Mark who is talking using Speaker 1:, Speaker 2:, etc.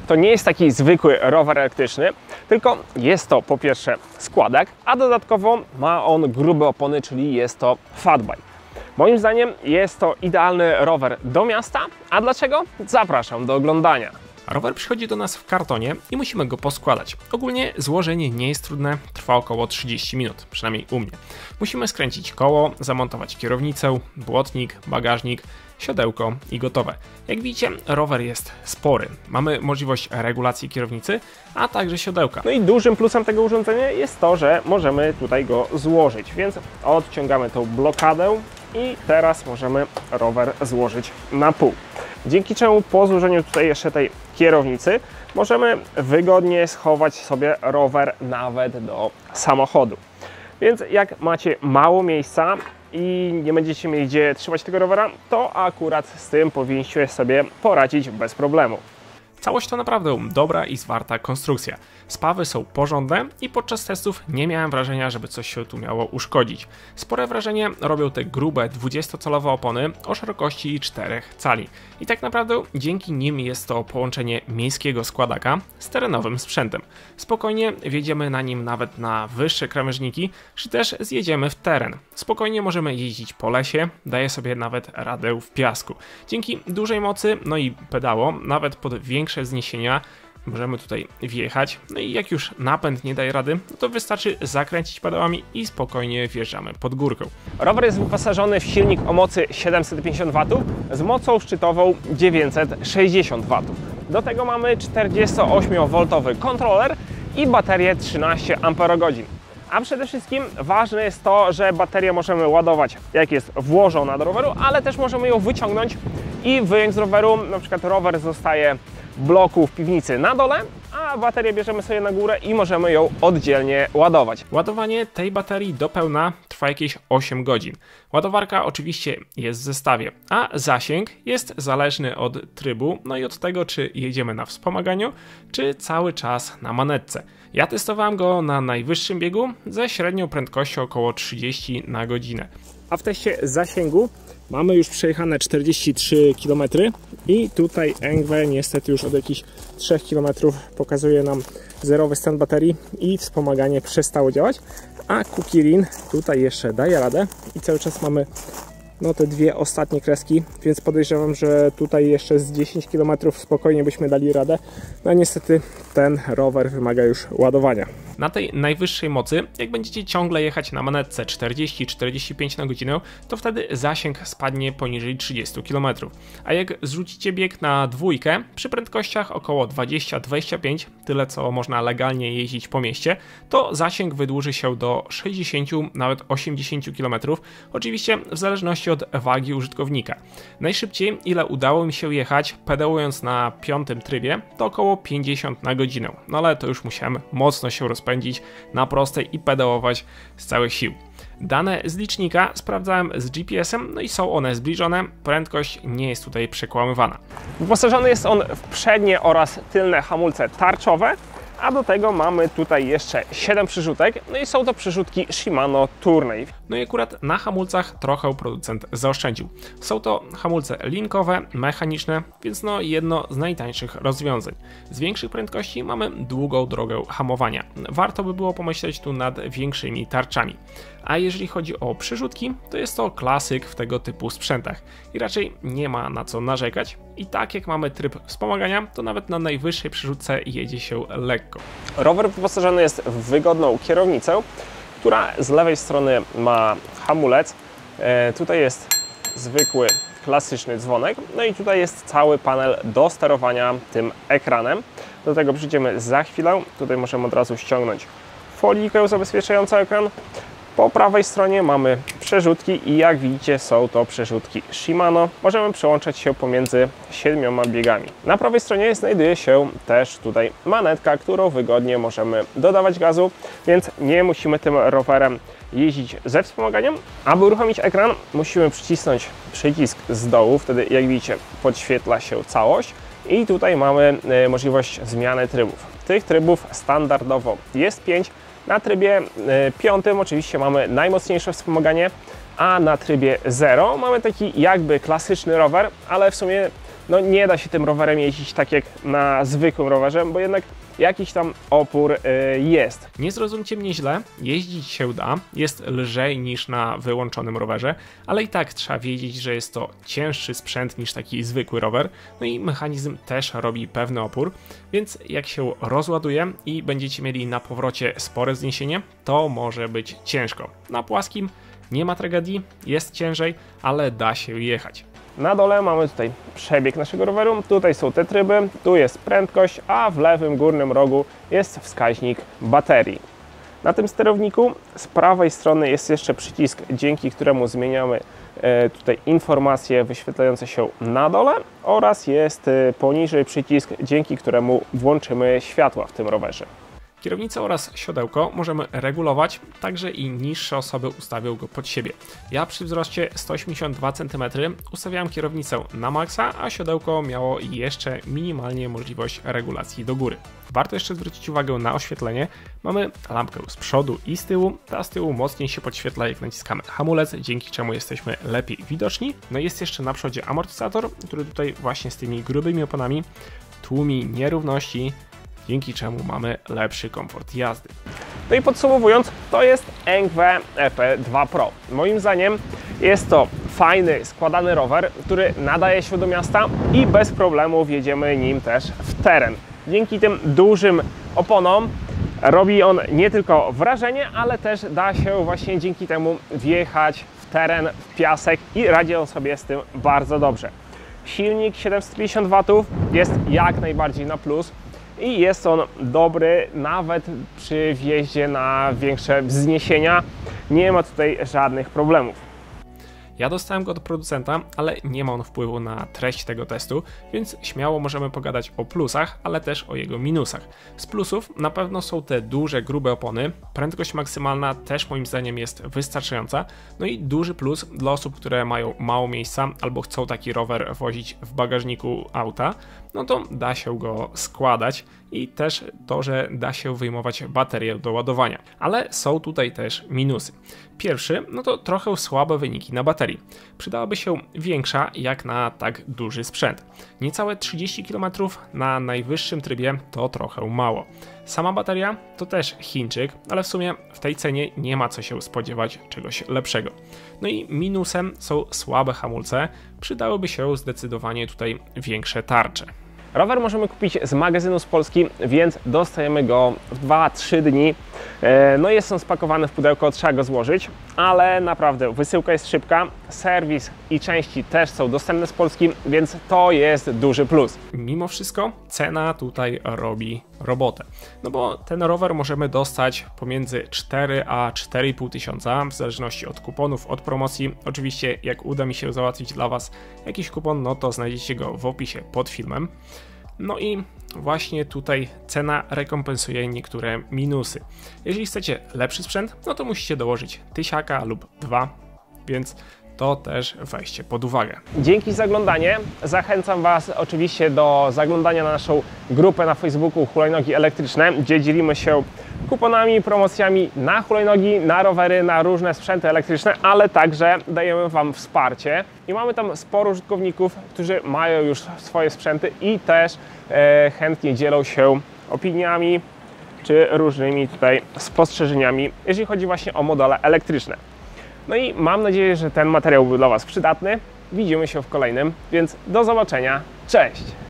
Speaker 1: to nie jest taki zwykły rower elektryczny, tylko jest to po pierwsze składak, a dodatkowo ma on grube opony, czyli jest to fatbike. Moim zdaniem jest to idealny rower do miasta, a dlaczego? Zapraszam do oglądania.
Speaker 2: Rower przychodzi do nas w kartonie i musimy go poskładać. Ogólnie złożenie nie jest trudne, trwa około 30 minut, przynajmniej u mnie. Musimy skręcić koło, zamontować kierownicę, błotnik, bagażnik, siodełko i gotowe. Jak widzicie, rower jest spory. Mamy możliwość regulacji kierownicy, a także siodełka.
Speaker 1: No i dużym plusem tego urządzenia jest to, że możemy tutaj go złożyć, więc odciągamy tą blokadę i teraz możemy rower złożyć na pół. Dzięki czemu po złożeniu tutaj jeszcze tej kierownicy możemy wygodnie schować sobie rower nawet do samochodu. Więc jak macie mało miejsca i nie będziecie mieli gdzie trzymać tego rowera, to akurat z tym powinniście sobie poradzić bez problemu.
Speaker 2: Całość to naprawdę dobra i zwarta konstrukcja. Spawy są porządne i podczas testów nie miałem wrażenia, żeby coś się tu miało uszkodzić. Spore wrażenie robią te grube 20-calowe opony o szerokości 4 cali. I tak naprawdę dzięki nim jest to połączenie miejskiego składaka z terenowym sprzętem. Spokojnie wjedziemy na nim nawet na wyższe krawężniki, czy też zjedziemy w teren. Spokojnie możemy jeździć po lesie, daje sobie nawet radę w piasku. Dzięki dużej mocy, no i pedałom, nawet pod większe wzniesienia możemy tutaj wjechać. No i jak już napęd nie daje rady, to wystarczy zakręcić pedałami i spokojnie wjeżdżamy pod górkę.
Speaker 1: Rower jest wyposażony w silnik o mocy 750 W z mocą szczytową 960 W. Do tego mamy 48V kontroler i baterię 13 Ah. A przede wszystkim ważne jest to, że baterię możemy ładować jak jest włożona do roweru, ale też możemy ją wyciągnąć i wyjąć z roweru. Na przykład rower zostaje w bloku w piwnicy na dole, a baterię bierzemy sobie na górę i możemy ją oddzielnie ładować.
Speaker 2: Ładowanie tej baterii do pełna trwa jakieś 8 godzin. Ładowarka oczywiście jest w zestawie, a zasięg jest zależny od trybu, no i od tego, czy jedziemy na wspomaganiu, czy cały czas na manetce. Ja testowałem go na najwyższym biegu ze średnią prędkością około 30 na godzinę.
Speaker 1: A w teście zasięgu mamy już przejechane 43 km i tutaj ENGWE niestety już od jakichś 3 km pokazuje nam zerowy stan baterii i wspomaganie przestało działać, a Kukirin tutaj jeszcze daje radę i cały czas mamy te dwie ostatnie kreski, więc podejrzewam, że tutaj jeszcze z 10 km spokojnie byśmy dali radę. No niestety ten rower wymaga już ładowania.
Speaker 2: Na tej najwyższej mocy, jak będziecie ciągle jechać na manetce 40-45 na godzinę, to wtedy zasięg spadnie poniżej 30 km. A jak zrzucicie bieg na dwójkę, przy prędkościach około 20-25, tyle co można legalnie jeździć po mieście, to zasięg wydłuży się do 60, nawet 80 km, oczywiście w zależności od wagi użytkownika. Najszybciej, ile udało mi się jechać, pedałując na 5. trybie, to około 50 na godzinę. No ale to już musiałem mocno się rozpędzić na prostej i pedałować z całych sił. Dane z licznika sprawdzałem z GPS-em, no i są one zbliżone, prędkość nie jest tutaj przekłamywana.
Speaker 1: Wyposażony jest on w przednie oraz tylne hamulce tarczowe, a do tego mamy tutaj jeszcze 7 przyrzutek, no i są to przyrzutki Shimano Tourney.
Speaker 2: No i akurat na hamulcach trochę producent zaoszczędził. Są to hamulce linkowe, mechaniczne, więc jedno z najtańszych rozwiązań. Z większych prędkości mamy długą drogę hamowania. Warto by było pomyśleć tu nad większymi tarczami. A jeżeli chodzi o przyrzutki, to jest to klasyk w tego typu sprzętach i raczej nie ma na co narzekać. I tak jak mamy tryb wspomagania, to nawet na najwyższej przyrzutce jedzie się lekko.
Speaker 1: Rower wyposażony jest w wygodną kierownicę, która z lewej strony ma hamulec. Tutaj jest zwykły, klasyczny dzwonek. No i tutaj jest cały panel do sterowania tym ekranem. Do tego przyjdziemy za chwilę. Tutaj możemy od razu ściągnąć folikę zabezpieczającą ekran. Po prawej stronie mamy przerzutki i jak widzicie są to przerzutki Shimano. Możemy przełączać się pomiędzy 7 biegami. Na prawej stronie znajduje się też tutaj manetka, którą wygodnie możemy dodawać gazu, więc nie musimy tym rowerem jeździć ze wspomaganiem. Aby uruchomić ekran, musimy przycisnąć przycisk z dołu, wtedy jak widzicie podświetla się całość i tutaj mamy możliwość zmiany trybów. Tych trybów standardowo jest 5. Na trybie 5 oczywiście mamy najmocniejsze wspomaganie, a na trybie 0 mamy taki jakby klasyczny rower, ale w sumie no nie da się tym rowerem jeździć tak jak na zwykłym rowerze, bo jednak jakiś tam opór jest.
Speaker 2: Nie zrozumcie mnie źle, jeździć się da, jest lżej niż na wyłączonym rowerze, ale i tak trzeba wiedzieć, że jest to cięższy sprzęt niż taki zwykły rower, no i mechanizm też robi pewny opór, więc jak się rozładuje i będziecie mieli na powrocie spore zniesienie, to może być ciężko. Na płaskim nie ma tragedii, jest ciężej, ale da się jechać.
Speaker 1: Na dole mamy tutaj przebieg naszego roweru, tutaj są te tryby, tu jest prędkość, a w lewym górnym rogu jest wskaźnik baterii. Na tym sterowniku z prawej strony jest jeszcze przycisk, dzięki któremu zmieniamy tutaj informacje wyświetlające się na dole, oraz jest poniżej przycisk, dzięki któremu włączymy światła w tym rowerze.
Speaker 2: Kierownicę oraz siodełko możemy regulować, także i niższe osoby ustawią go pod siebie. Ja przy wzroście 182 cm ustawiałem kierownicę na maksa, a siodełko miało jeszcze minimalnie możliwość regulacji do góry. Warto jeszcze zwrócić uwagę na oświetlenie. Mamy lampkę z przodu i z tyłu. Ta z tyłu mocniej się podświetla, jak naciskamy hamulec, dzięki czemu jesteśmy lepiej widoczni. No i jest jeszcze na przodzie amortyzator, który tutaj właśnie z tymi grubymi oponami tłumi nierówności, dzięki czemu mamy lepszy komfort jazdy.
Speaker 1: No i podsumowując, to jest ENGWE EP2 Pro. Moim zdaniem jest to fajny, składany rower, który nadaje się do miasta i bez problemu wjedziemy nim też w teren. Dzięki tym dużym oponom robi on nie tylko wrażenie, ale też da się właśnie dzięki temu wjechać w teren, w piasek i radzi on sobie z tym bardzo dobrze. Silnik 750 W jest jak najbardziej na plus. I jest on dobry nawet przy wjeździe na większe wzniesienia. Nie ma tutaj żadnych problemów.
Speaker 2: Ja dostałem go od producenta, ale nie ma on wpływu na treść tego testu, więc śmiało możemy pogadać o plusach, ale też o jego minusach. Z plusów na pewno są te duże, grube opony, prędkość maksymalna też moim zdaniem jest wystarczająca, no i duży plus dla osób, które mają mało miejsca albo chcą taki rower wozić w bagażniku auta, no to da się go składać i też to, że da się wyjmować baterię do ładowania. Ale są tutaj też minusy. Pierwszy, no to trochę słabe wyniki na baterii. Przydałaby się większa jak na tak duży sprzęt. Niecałe 30 km na najwyższym trybie to trochę mało. Sama bateria to też Chińczyk, ale w sumie w tej cenie nie ma co się spodziewać czegoś lepszego. No i minusem są słabe hamulce, przydałyby się zdecydowanie tutaj większe tarcze.
Speaker 1: Rower możemy kupić z magazynu z Polski, więc dostajemy go w 2-3 dni. No jest on spakowany w pudełko, trzeba go złożyć, ale naprawdę wysyłka jest szybka, serwis i części też są dostępne z Polski, więc to jest duży plus.
Speaker 2: Mimo wszystko cena tutaj robi robotę, no bo ten rower możemy dostać pomiędzy 4 a 4,5 tysiąca, w zależności od kuponów, od promocji. Oczywiście jak uda mi się załatwić dla Was jakiś kupon, no to znajdziecie go w opisie pod filmem. No i właśnie tutaj cena rekompensuje niektóre minusy. Jeżeli chcecie lepszy sprzęt, no to musicie dołożyć tysiaka lub 2, więc to też weźcie pod uwagę.
Speaker 1: Dzięki za oglądanie. Zachęcam Was oczywiście do zaglądania na naszą grupę na Facebooku Hulajnogi Elektryczne, gdzie dzielimy się kuponami, promocjami na hulajnogi, na rowery, na różne sprzęty elektryczne, ale także dajemy Wam wsparcie. I mamy tam sporo użytkowników, którzy mają już swoje sprzęty i też chętnie dzielą się opiniami czy różnymi tutaj spostrzeżeniami, jeżeli chodzi właśnie o modele elektryczne. No i mam nadzieję, że ten materiał był dla Was przydatny. Widzimy się w kolejnym, więc do zobaczenia. Cześć!